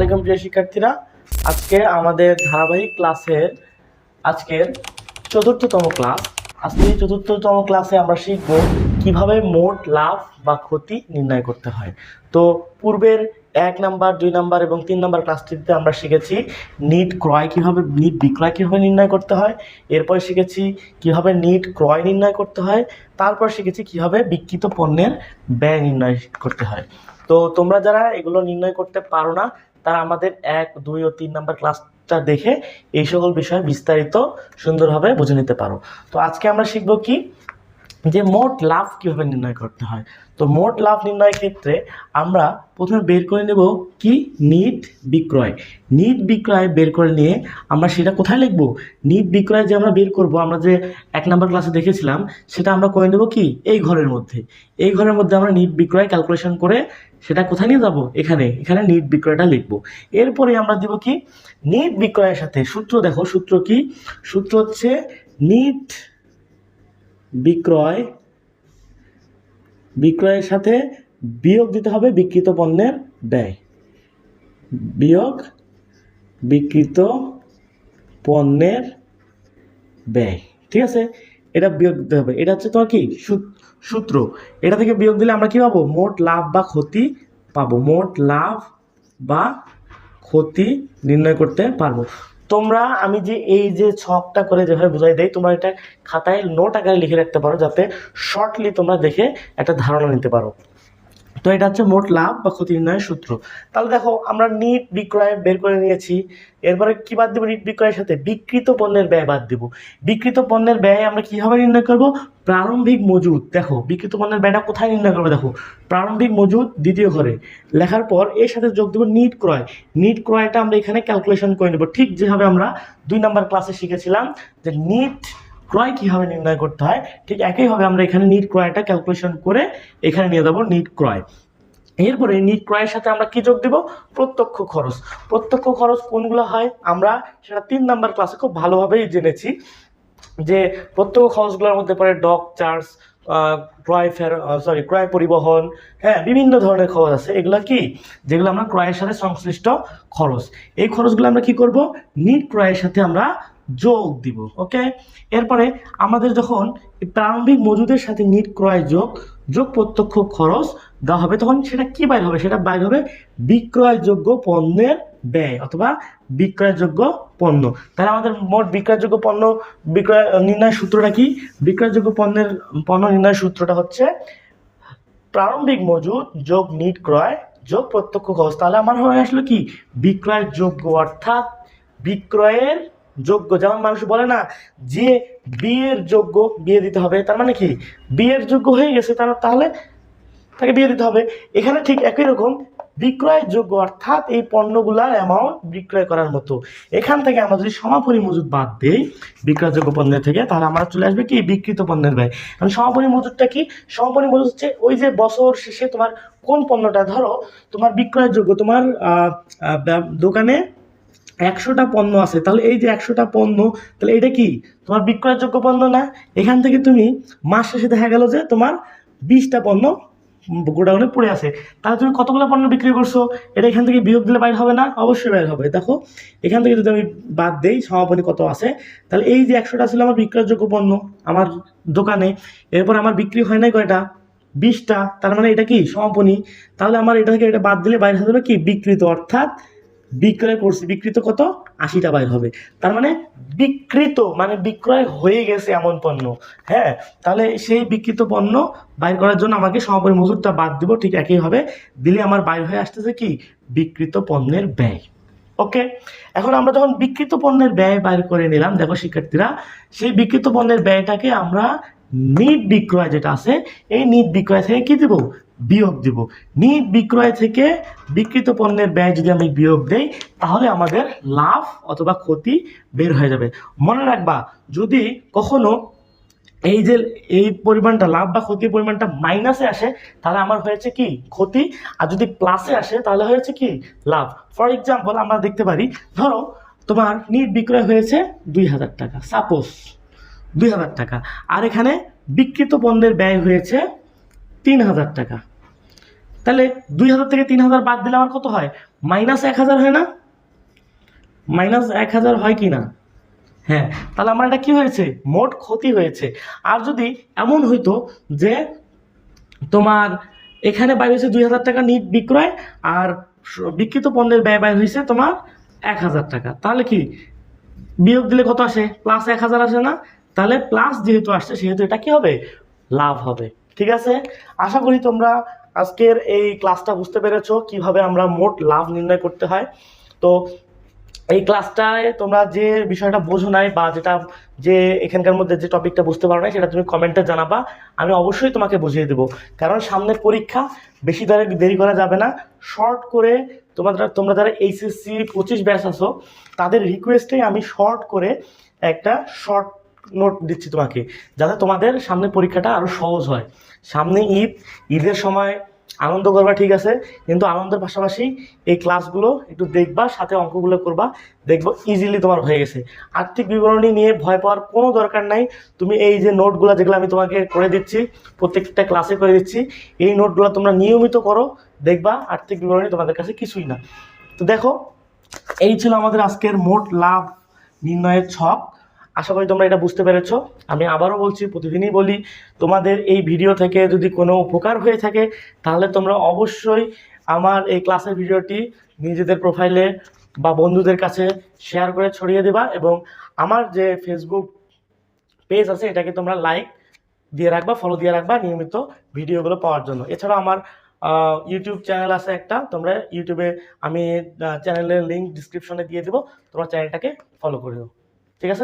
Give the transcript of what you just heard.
আলাইকুম প্রিয় শিক্ষার্থীরা। আজকে আমাদের ধারাবাহিক ক্লাসের আজকের চতুর্থতম ক্লাস। আজকে এই চতুর্থতম ক্লাসে আমরা শিখব কিভাবে মোট লাভ বা ক্ষতি নির্ণয় করতে হয়। তো পূর্বের 1 নাম্বার 2 নাম্বার এবং 3 নাম্বার ক্লাসটিতে আমরা শিখেছি নিট বিক্রয় কিভাবে নির্ণয় করতে হয়। এরপর শিখেছি কিভাবে নিট ক্রয় নির্ণয় করতে হয়। তারপর শিখেছি কিভাবে বিক্রিত পণ্যের ব্যয় নির্ণয় করতে হয়। তো তোমরা যারা এগুলো নির্ণয় করতে পারো না তারা আমাদের 1, 2 ও 3 নাম্বার ক্লাসটা দেখে এই সকল বিষয় বিস্তারিত সুন্দরভাবে বুঝে নিতে পারো। তো আজকে আমরা শিখব কি যে মোট লাভ কিভাবে নির্ণয় করতে হয়। তো মোট লাভ নির্ণয়ের ক্ষেত্রে আমরা প্রথমে বের করে নেব কি নিট বিক্রয় বের করে নিয়ে আমরা সেটা কোথায় লিখব। নিট বিক্রয় যে আমরা বের করব, আমরা যে 1 নাম্বার ক্লাসে দেখেছিলাম সেটা আমরা করে নেব কি এই ঘরের মধ্যে আমরা নিট বিক্রয় ক্যালকুলেশন করে সেটা কোথায় নিয়ে যাব, এখানে নিট বিক্রয়টা লিখব। এরপরে আমরা দেব কি নিট বিক্রয়ের সাথে সূত্র। দেখো সূত্র কি, সূত্র হচ্ছে নিট বিক্রয়ের সাথে বিয়োগ দিতে হবে বিক্রিত পণ্যের ব্যয়, ঠিক আছে। এটা বিয়োগ দিতে হবে, এটা হচ্ছে তোমার কি সূত্র। এটা থেকে বিয়োগ দিলে আমরা কি পাবো, মোট লাভ বা ক্ষতি পাবো, মোট লাভ বা ক্ষতি নির্ণয় করতে পারবো। তোমরা আমি যে এই যে ছকটা করে যেভাবে বোঝাই দেই, তোমরা এটা খাতায় নোট আকারে লিখে রাখতে পারো যাতে শর্টলি তোমরা দেখে একটা ধারণা নিতে পারো। তো এটা হচ্ছে মোট লাভ বা ক্ষতি নির্ণয়ের সূত্র। তাহলে দেখো আমরা নিট বিক্রয় বের করে নিয়েছি। এরপরে কি বাদ দেবো, নিট বিক্রয়ের সাথে বিক্রিত পণ্যের ব্যয় বাদ দেবো। বিক্রিত পণ্যের ব্যয় আমরা কিভাবে নির্ণয় করব, প্রারম্ভিক মজুদ। দেখো বিক্রিত পণ্যের ব্যয়টা কোথায় নির্ণয় করবো, দেখো প্রারম্ভিক মজুদ দ্বিতীয় ঘরে লেখার পর এর সাথে যোগ দেবো নিট ক্রয়টা আমরা এখানে ক্যালকুলেশন করে নেব, ঠিক যেভাবে আমরা 2 নাম্বার ক্লাসে শিখেছিলাম যে নিট ক্রয় কিভাবে নির্ণয় করতে হয়, ঠিক একইভাবে আমরা এখানে নিট ক্রয়টা ক্যালকুলেশন করে এখানে নিয়ে যাবো নিট ক্রয়। এরপরে নিট ক্রয়ের সাথে আমরা কি যোগ দেব, প্রত্যক্ষ খরচ কোনগুলো হয় আমরা সেটা 3 নাম্বার ক্লাসে খুব ভালোভাবেই জেনেছি যে প্রত্যক্ষ খরচগুলোর মধ্যে পড়ে ডক চার্জ, ক্রয় পরিবহন, হ্যাঁ বিভিন্ন ধরনের খরচ আছে। এগুলো কি যেগুলো আমরা ক্রয়ের সাথে সংশ্লিষ্ট খরচ, এই খরচগুলো আমরা কি করব নিট ক্রয়ের সাথে আমরা যোগ দিব। ওকে, এরপরে আমাদের যখন প্রারম্ভিক মজুদের সাথে নিট ক্রয় যোগ প্রত্যক্ষ খরচ দেওয়া হবে, তখন সেটা কি বাইর হবে, সেটা বাইর হবে বিক্রয়যোগ্য পণ্যের ব্যয় অথবা বিক্রয়যোগ্য পণ্য। তাহলে আমাদের মোট বিক্রয়যোগ্য পণ্য বিক্রয় নির্ণয় সূত্রটা কি, বিক্রয়যোগ্য পণ্য নির্ণয় সূত্রটা হচ্ছে প্রারম্ভিক মজুদ যোগ নিট ক্রয় যোগ প্রত্যক্ষ খরচ। তাহলে আমার হয়ে আসলো কি বিক্রয়যোগ্য, অর্থাৎ বিক্রয়ের যোগ্য। যেমন মানুষ বলে না যে বিয়ের যোগ্য, বিয়ে দিতে হবে, তার মানে কি বিয়ের যোগ্য হয়ে গেছে, তাহলে তাকে বিয়ে দিতে হবে। এখানে ঠিক একই রকম বিক্রয় যোগ্য, অর্থাৎ এই পণ্যগুলার অ্যামাউন্ট বিক্রয় করার মতো। এখান থেকে আমরা যদি সমাপনী মজুদ বাদ দেই বিক্রয়যোগ্য পণ্যের থেকে, তাহলে আমরা চলে আসবে কি বিক্রিত পণ্যের ব্যয়। কারণ সমাপনী মজুদটা কি, সমাপনী মজুদ হচ্ছে ওই যে বছর শেষে তোমার কোন পণ্যটা, ধরো তোমার বিক্রয়যোগ্য, তোমার দোকানে 100টা পণ্য আছে, তাহলে এই যে 100টা পণ্য, তাহলে এটা কি তোমার বিক্রয়যোগ্য পণ্য না। এখান থেকে তুমি মাস শেষে দেখা গেল যে তোমার 20টা পণ্য গোডাউনে পড়ে আছে, তাহলে তুমি কতগুলো পণ্য বিক্রি করছো, এটা এখান থেকে বিয়োগ দিলে বাইর হবে না, অবশ্যই বাইর হবে। দেখো এখান থেকে যদি আমি বাদ দেই সমাপনী কত আছে, তাহলে এই যে 100টা ছিল আমার বিক্রয়যোগ্য পণ্য আমার দোকানে, এরপর আমার বিক্রি হয় নাই কয়টা, 20টা, তার মানে এটা কি সমাপনী। তাহলে আমার এটা থেকে এটা বাদ দিলে বাইর হবে কি বিক্রিত, অর্থাৎ বিক্রয় করছি, বিক্রিত কত 80টা বাইর হবে। তার মানে বিক্রিত মানে বিক্রয় হয়ে গেছে এমন পণ্য। হ্যাঁ, তাহলে সেই বিক্রিত পণ্য বাইর করার জন্য আমাকে সমাপনী মজুদটা বাদ দিব, ঠিক একইভাবে দিলে আমার বাইর হয়ে আসতেছে কি বিক্রিত পণ্যের ব্যয়। ওকে, এখন আমরা যখন বিক্রিত পণ্যের ব্যয় বাইর করে নিলাম, দেখো শিক্ষার্থীরা সেই বিক্রিত পণ্যের ব্যয়টাকে আমরা নিট বিক্রয় যেটা আছে এই নিট বিক্রয় থেকে কি দেব, বিয়োগ দিব। নিট বিক্রয় থেকে বিক্রিত পণ্যের ব্যয় যদি আমি বিয়োগ দেই, তাহলে আমাদের লাভ অথবা ক্ষতি বের হয়ে যাবে। মনে রাখবা যদি কখনো এই পরিমাণটা লাভ বা ক্ষতির পরিমাণটা মাইনাসে আসে, তাহলে আমার হয়েছে কি ক্ষতি, আর যদি প্লাসে আসে তাহলে হয়েছে কি লাভ। ফর এক্সাম্পল আমরা দেখতে পারি, ধরো তোমার নিট বিক্রয় হয়েছে 2000 টাকা, সাপোজ 2000 টাকা, আর এখানে বিক্রিত পণ্যের ব্যয় হয়েছে 3000 টাকা। তাহলে 2000 থেকে 3000 বাদ দিলে আমার কত হয়, -1000 হয় না? -1000 হয় কি না? হ্যাঁ, তাহলে আমার এটা কি হয়েছে? মোট ক্ষতি হয়েছে। আর যদি এমন হইতো যে তোমার এখানে বাইর হয়েছে 2000 টাকা নিট বিক্রয়, আর বিক্রিত পণ্যের ব্যয় বাইর হয়েছে তোমার 1000 টাকা, তাহলে কি বিয়োগ দিলে কত আসে? +1000 আসে না? তাহলে প্লাস যেহেতু আসছে সেহেতু এটা কি হবে? লাভ হবে। ঠিক আছে, আশা করি তোমরা আজকের এই ক্লাসটা বুঝতে পেরেছো কিভাবে আমরা মোট লাভ নির্ণয় করতে হয়। তো এই ক্লাসটায় তোমরা যে বিষয়টা বোঝো নাই বা যেটা যে এখানকার মধ্যে যে টপিকটা বুঝতে পারো না সেটা তুমি কমেন্টে জানাবা, আমি অবশ্যই তোমাকে বুঝিয়ে দেবো। কারণ সামনে পরীক্ষা, বেশি দেরি করা যাবে না। শর্ট করে তোমরা যারা এইচএসসি 25 ব্যাচ আছো তাদের রিকোয়েস্টে আমি শর্ট করে একটা শর্ট নোট দিচ্ছি তোমাকে, যাতে তোমাদের সামনে পরীক্ষাটা আরও সহজ হয়। সামনে ঈদের সময় আনন্দ করবা, ঠিক আছে, কিন্তু আনন্দের পাশাপাশি এই ক্লাসগুলো একটু দেখবা, সাথে অঙ্কগুলো করবা, দেখবো ইজিলি তোমার হয়ে গেছে। আর্থিক বিবরণী নিয়ে ভয় পাওয়ার কোনো দরকার নাই। তুমি এই যে নোটগুলো যেগুলো আমি তোমাকে করে দিচ্ছি, প্রত্যেকটা ক্লাসে করে দিচ্ছি, এই নোটগুলো তোমরা নিয়মিত করো, দেখবা আর্থিক বিবরণী তোমাদের কাছে কিছুই না। তো দেখো, এই ছিল আমাদের আজকের মোট লাভ নির্ণয়ের ছক। আশা করি তোমরা এটা বুঝতে পেরেছো। আমি আবারও বলছি, প্রতিদিনই বলি, তোমাদের এই ভিডিও থেকে যদি কোনো উপকার হয়ে থাকে তাহলে তোমরা অবশ্যই আমার এই ক্লাসের ভিডিওটি নিজেদের প্রোফাইলে বা বন্ধুদের কাছে শেয়ার করে ছড়িয়ে দেবা, এবং আমার যে ফেসবুক পেজ আছে এটাকে তোমরা লাইক দিয়ে রাখবা, ফলো দিয়ে রাখবা নিয়মিত ভিডিওগুলো পাওয়ার জন্য। এছাড়া আমার ইউটিউব চ্যানেল আছে একটা, তোমরা ইউটিউবে আমি চ্যানেলের লিঙ্ক ডিসক্রিপশনে দিয়ে দেবো, তোমরা চ্যানেলটাকে ফলো করে দেবো। ঠিক আছে।